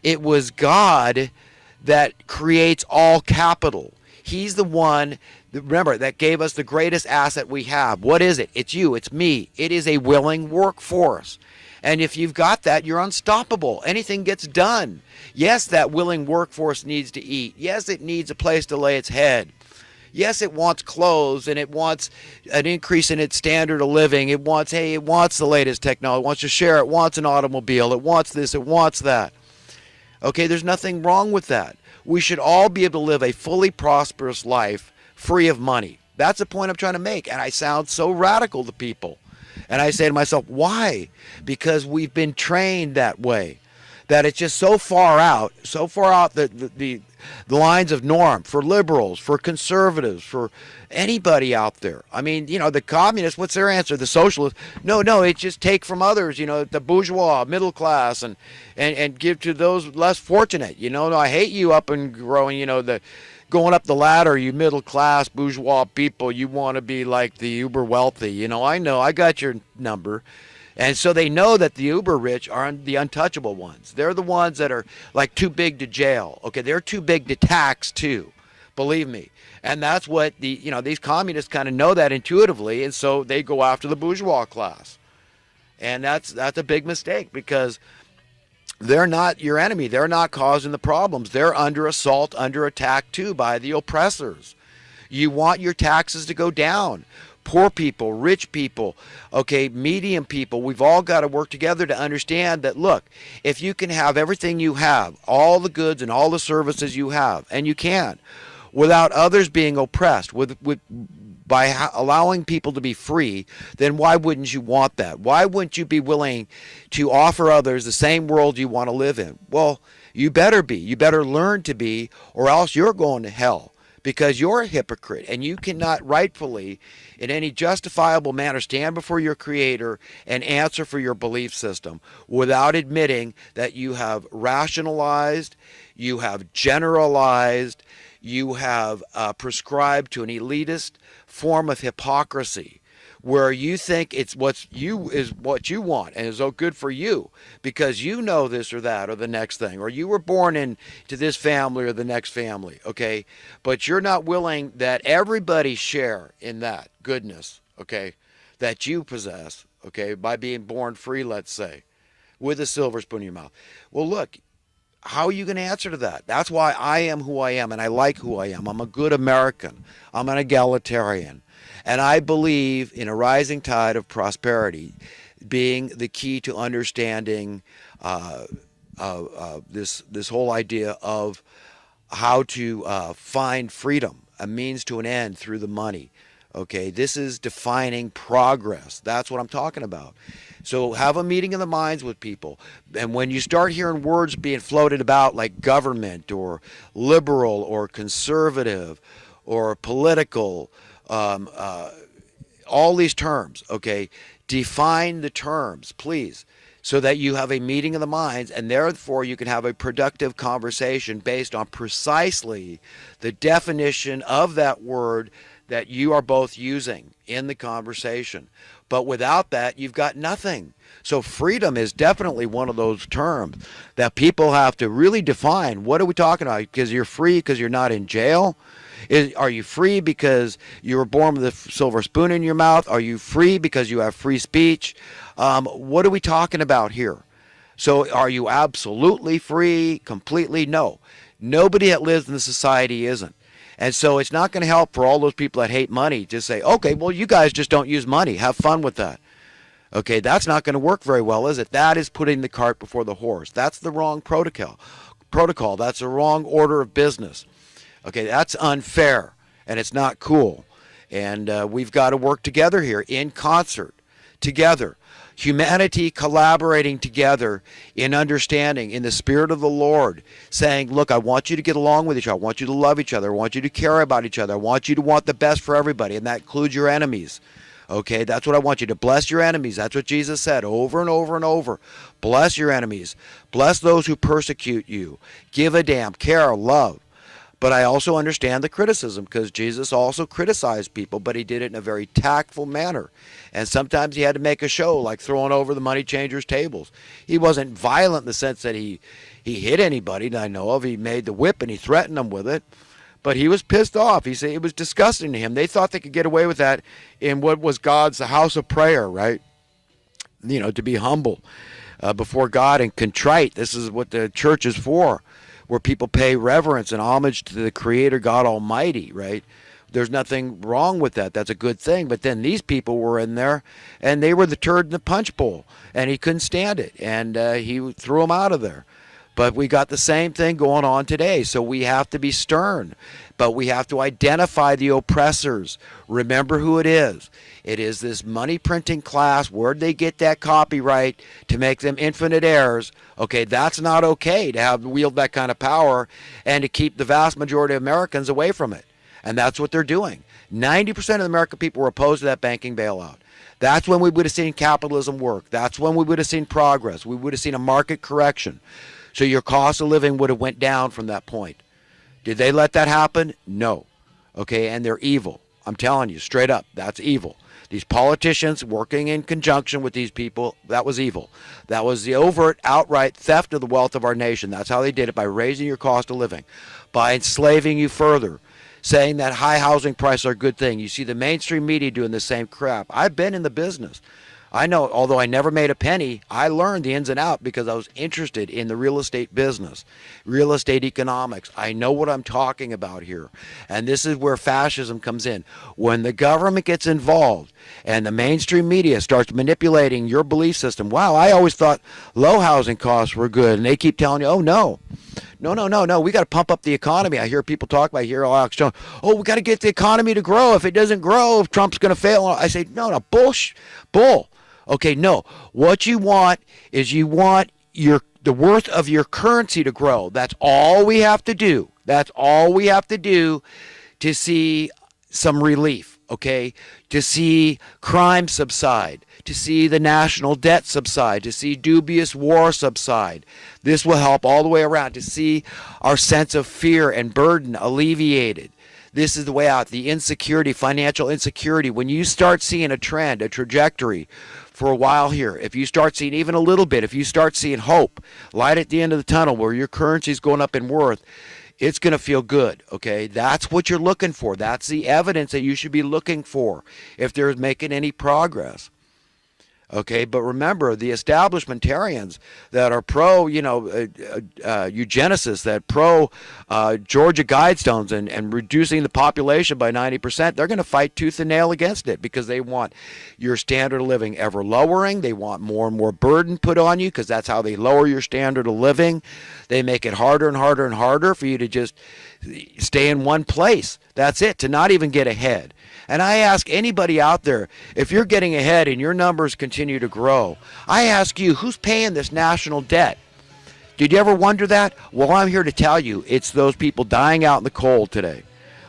It was God that creates all capital. He's the one, remember, that gave us the greatest asset we have. What is it? It's you, it's me. It is a willing workforce. And if you've got that, you're unstoppable. Anything gets done. Yes, that willing workforce needs to eat. Yes, it needs a place to lay its head. Yes, it wants clothes and it wants an increase in its standard of living. It wants, hey, it wants the latest technology. It wants to share. It wants an automobile. It wants this. It wants that. Okay, there's nothing wrong with that. We should all be able to live a fully prosperous life free of money. That's the point I'm trying to make. And I sound so radical to people. And I say to myself, why? Because we've been trained that way. That it's just so far out the lines of norm for liberals, for conservatives, for anybody out there. I mean, the communists, what's their answer? The socialists, no, it's just take from others, the bourgeois, middle class, and give to those less fortunate. No, I hate you up and growing, going up the ladder, you middle class bourgeois people, you want to be like the uber wealthy. I know, I got your number. And so they know that the uber rich are the untouchable ones. They're the ones that are like too big to jail. Okay, they're too big to tax too, believe me. And that's what these communists kind of know that intuitively, and so they go after the bourgeois class. And that's a big mistake, because they're not your enemy. They're not causing the problems. They're under assault, under attack too by the oppressors. You want your taxes to go down. Poor people, rich people, okay, medium people, we've all got to work together to understand that, look, if you can have everything you have, all the goods and all the services you have, and you can, without others being oppressed, by allowing people to be free, then why wouldn't you want that? Why wouldn't you be willing to offer others the same world you want to live in? Well, you better be. You better learn to be, or else you're going to hell. Because you're a hypocrite, and you cannot rightfully, in any justifiable manner, stand before your Creator and answer for your belief system without admitting that you have rationalized, you have generalized, you have prescribed to an elitist form of hypocrisy, where you think it's what you want and is so good for you because you know this or that or the next thing, or you were born into this family or the next family, okay? But you're not willing that everybody share in that goodness, okay, that you possess, okay, by being born free, let's say, with a silver spoon in your mouth. Well, look, how are you going to answer to that? That's why I am who I am, and I like who I am. I'm a good American. I'm an egalitarian. And I believe in a rising tide of prosperity being the key to understanding this whole idea of how to find freedom, a means to an end through the money. Okay, this is defining progress. That's what I'm talking about. So have a meeting of the minds with people. And when you start hearing words being floated about like government or liberal or conservative or political, all these terms, okay, define the terms, please, so that you have a meeting of the minds, and therefore you can have a productive conversation based on precisely the definition of that word that you are both using in the conversation. But without that, you've got nothing. So freedom is definitely one of those terms that people have to really define. What are we talking about? Because you're free because you're not in jail? Are you free because you were born with a silver spoon in your mouth? Are you free because you have free speech? What are we talking about here? So are you absolutely free, completely? No. Nobody that lives in the society isn't. And so it's not going to help for all those people that hate money to say, okay, well, you guys just don't use money. Have fun with that. Okay, that's not going to work very well, is it? That is putting the cart before the horse. That's the wrong protocol. That's the wrong order of business. Okay, that's unfair, and it's not cool. And we've got to work together here in concert, together. Humanity collaborating together in understanding, in the spirit of the Lord, saying, look, I want you to get along with each other. I want you to love each other. I want you to care about each other. I want you to want the best for everybody, and that includes your enemies. Okay, that's what I want you to bless your enemies. That's what Jesus said over and over and over. Bless your enemies. Bless those who persecute you. Give a damn, care, love. But I also understand the criticism, because Jesus also criticized people, but he did it in a very tactful manner. And sometimes he had to make a show, like throwing over the money changers' tables. He wasn't violent in the sense that he he hit anybody that I know of. He made the whip and he threatened them with it. But he was pissed off. He said it was disgusting to him. They thought they could get away with that in what was God's house of prayer, right? To be humble before God and contrite. This is what the church is for, where people pay reverence and homage to the Creator God Almighty, right? There's nothing wrong with that. That's a good thing. But then these people were in there, and they were the turd in the punch bowl, and he couldn't stand it, and he threw them out of there. But we got the same thing going on today. So we have to be stern, but we have to identify the oppressors. Remember who it is. It is this money printing class. Where'd they get that copyright to make them infinite heirs? Okay, that's not okay to have wield that kind of power and to keep the vast majority of Americans away from it. And that's what they're doing. 90% of the American people were opposed to that banking bailout. That's when we would have seen capitalism work. That's when we would have seen progress. We would have seen a market correction. So your cost of living would have went down from that point. Did they let that happen? No. Okay, and they're evil. I'm telling you, straight up, that's evil. These politicians working in conjunction with these people, that was evil. That was the overt, outright theft of the wealth of our nation. That's how they did it, by raising your cost of living, by enslaving you further, saying that high housing prices are a good thing. You see the mainstream media doing the same crap. I've been in the business. I know, although I never made a penny, I learned the ins and outs because I was interested in the real estate business, real estate economics. I know what I'm talking about here. And this is where fascism comes in. When the government gets involved and the mainstream media starts manipulating your belief system, wow, I always thought low housing costs were good. And they keep telling you, oh, no. No. We got to pump up the economy. I hear people talk about here, Alex Jones. Oh, we got to get the economy to grow. If it doesn't grow, if Trump's going to fail. I say, no, bull. Okay, no. What you want is you want the worth of your currency to grow. That's all we have to do. That's all we have to do to see some relief, okay? To see crime subside, to see the national debt subside, to see dubious war subside. This will help all the way around, to see our sense of fear and burden alleviated. This is the way out. The insecurity, financial insecurity. When you start seeing a trend, a trajectory for a while here, if you start seeing even a little bit, if you start seeing hope, light at the end of the tunnel where your currency is going up in worth, it's going to feel good, okay? That's what you're looking for. That's the evidence that you should be looking for if they're making any progress. Okay, but remember, the establishmentarians that are pro, eugenicists, that pro Georgia Guidestones and reducing the population by 90%, they're going to fight tooth and nail against it because they want your standard of living ever lowering. They want more and more burden put on you because that's how they lower your standard of living. They make it harder and harder and harder for you to just stay in one place. That's it, to not even get ahead. And I ask anybody out there, if you're getting ahead and your numbers continue to grow, I ask you, who's paying this national debt? Did you ever wonder that? Well, I'm here to tell you, it's those people dying out in the cold today.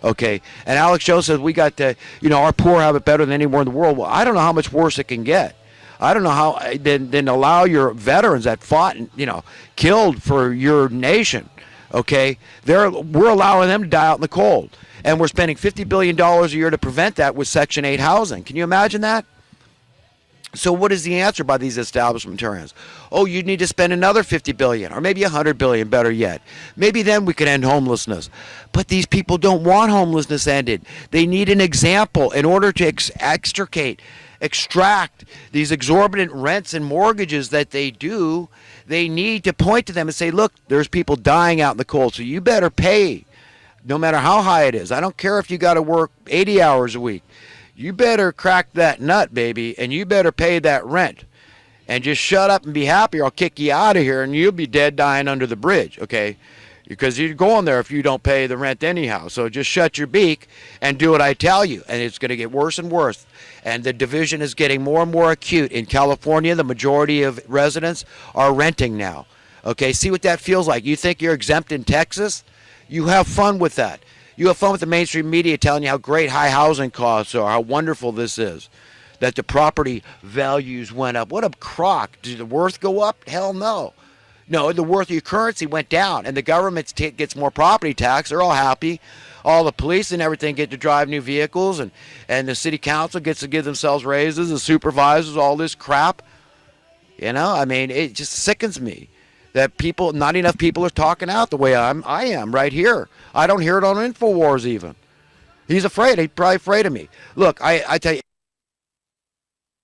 Okay, and Alex Jones says we got to, our poor have it better than anywhere in the world. Well, I don't know how much worse it can get. I don't know how, then allow your veterans that fought and, killed for your nation, okay? We're allowing them to die out in the cold. And we're spending $50 billion a year to prevent that with Section 8 housing. Can you imagine that? So what is the answer by these establishmentarians? Oh, you need to spend another $50 billion or maybe $100 billion, better yet. Maybe then we can end homelessness. But these people don't want homelessness ended. They need an example in order to extract these exorbitant rents and mortgages that they do. They need to point to them and say, look, there's people dying out in the cold, so you better pay. No matter how high it is. I don't care if you got to work 80 hours a week. You better crack that nut, baby, and you better pay that rent. And just shut up and be happy or I'll kick you out of here and you'll be dead dying under the bridge, okay? Because you're going there if you don't pay the rent anyhow. So just shut your beak and do what I tell you. And it's going to get worse and worse. And the division is getting more and more acute. In California, the majority of residents are renting now. Okay, see what that feels like. You think you're exempt in Texas? You have fun with that. You have fun with the mainstream media telling you how great high housing costs are, how wonderful this is, that the property values went up. What a crock. Did the worth go up? Hell no. No, the worth of your currency went down, and the government gets more property tax. They're all happy. All the police and everything get to drive new vehicles, and the city council gets to give themselves raises, the supervisors, all this crap. It just sickens me that not enough people are talking out the way I am right here. I don't hear it on InfoWars even. He's afraid. He's probably afraid of me. Look, I tell you,